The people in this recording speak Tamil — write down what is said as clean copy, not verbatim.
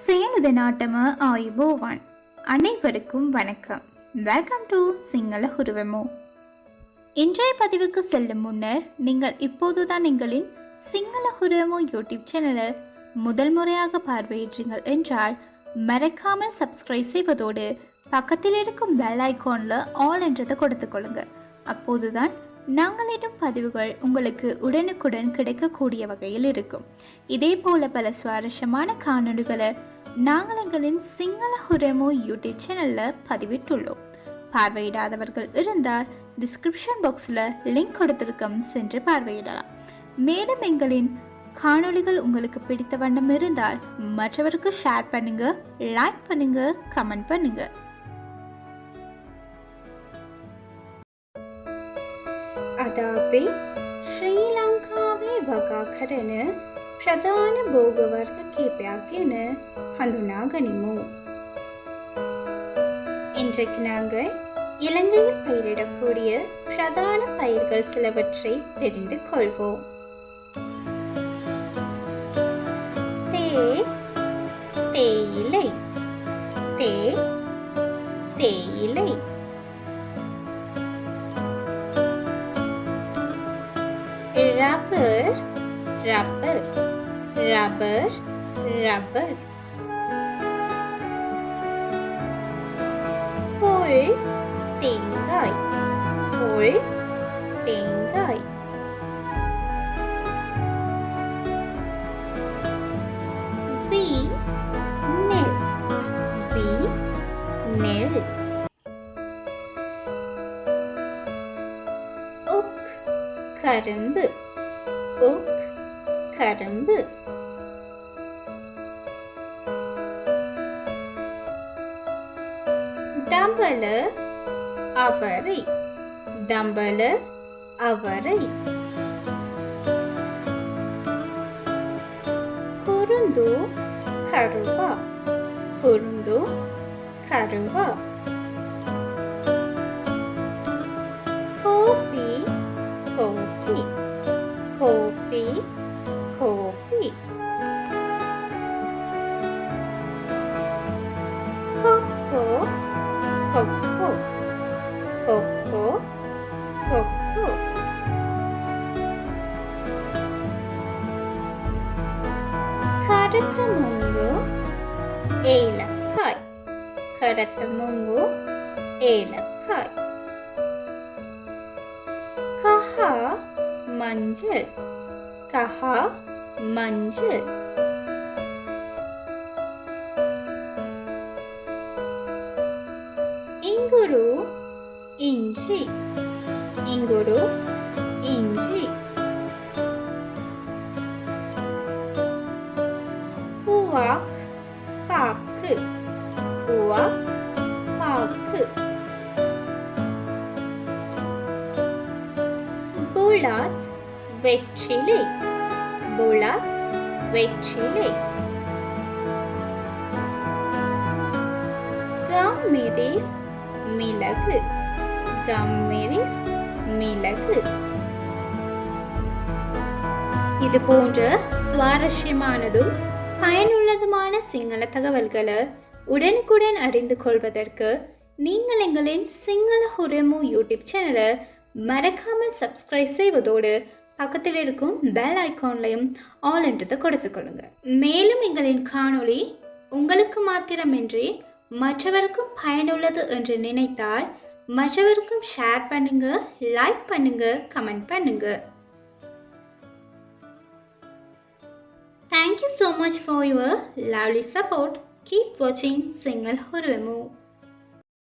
සියලු நாட்டம ආයුබෝවන්. அனைவருக்கும் வணக்கம். Welcome to Sinhala Huruwamo. இன்றைய பதிவுக்கு செல்லும் முன்னர் நீங்கள் இப்போதுதான் எங்களின் சிங்கள ஹுருவமோ யூடியூப் சேனலை முதல் முறையாக பார்வையிட்டீர்கள் என்றால் மறக்காமல் சப்ஸ்கிரைப் செய்வதோடு பக்கத்தில் இருக்கும் பெல் ஐகானில் ஆல் என்றதை கொடுத்துக்கொள்ளுங்க. அப்போதுதான் நாங்கள் இடும் பதிவுகள் உங்களுக்கு உடனுக்குடன் கிடைக்கக்கூடிய வகையில் இருக்கும். இதே போல பல சுவாரஸ்யமான காணொலிகளை நாங்கள் எங்களின் சிங்கள ஹுரமோ யூடியூப் சேனலில் பதிவிட்டுள்ளோம். பார்வையிடாதவர்கள் இருந்தால் டிஸ்கிரிப்ஷன் பாக்ஸில் லிங்க் கொடுத்திருக்கோம், சென்று பார்வையிடலாம். மேலும் எங்களின் காணொலிகள் உங்களுக்கு பிடித்த வண்ணம் இருந்தால் மற்றவருக்கு ஷேர் பண்ணுங்க, லைக் பண்ணுங்க, கமெண்ட் பண்ணுங்க. අද අපි ශ්‍රී ලංකාවේ වගා කරන ප්‍රධාන භෝග වර්ග කීපයක් ගැන හඳුනා ගනිමු. இன்றைக்கு நாங்கள் இலங்கையில் பயிரிடக்கூடிய பிரதான பயிர்கள் சிலவற்றை தெரிந்து கொள்வோம். தேயிலை. தேயிலை. ரப்பர். புல் தேங்காய். நெல். கரும்பு. தம்பல அவரை. குருந்து கருவா. கோபி. கொக்கோ. கருத்த மூங்கு. ஏலக்காய். கஹா மஞ்சள். இங்குரு இஞ்சி. புவாக் பாக்கு. புலாத் வெற்றிலை. கம்மிரிஸ் மிளகு. இது போன்ற சுவாரஸ்யமானதும் பயனுள்ளதுமான சிங்கள தகவல்களை உடனுக்குடன் அறிந்து கொள்வதற்கு நீங்கள் எங்களின் சிங்கள ஹுரமோ யூடியூப் சேனலை மறக்காமல் சப்ஸ்கிரைப் செய்வதோடு பக்கத்தில் இருக்கும் பெல் ஐகான்லையும் ஆல் என்றதை கொடுத்துக்கொள்ளுங்க. மேலும் எங்களின் காணொளி உங்களுக்கு மாத்திரமின்றி மற்றவருக்கும் பயனுள்ளது என்று நினைத்தால் மற்றவருக்கும் ஷேர் பண்ணுங்க, லைக் பண்ணுங்க, கமெண்ட் பண்ணுங்க. Thank you so much for your lovely support. Keep watching Single Hurvemu.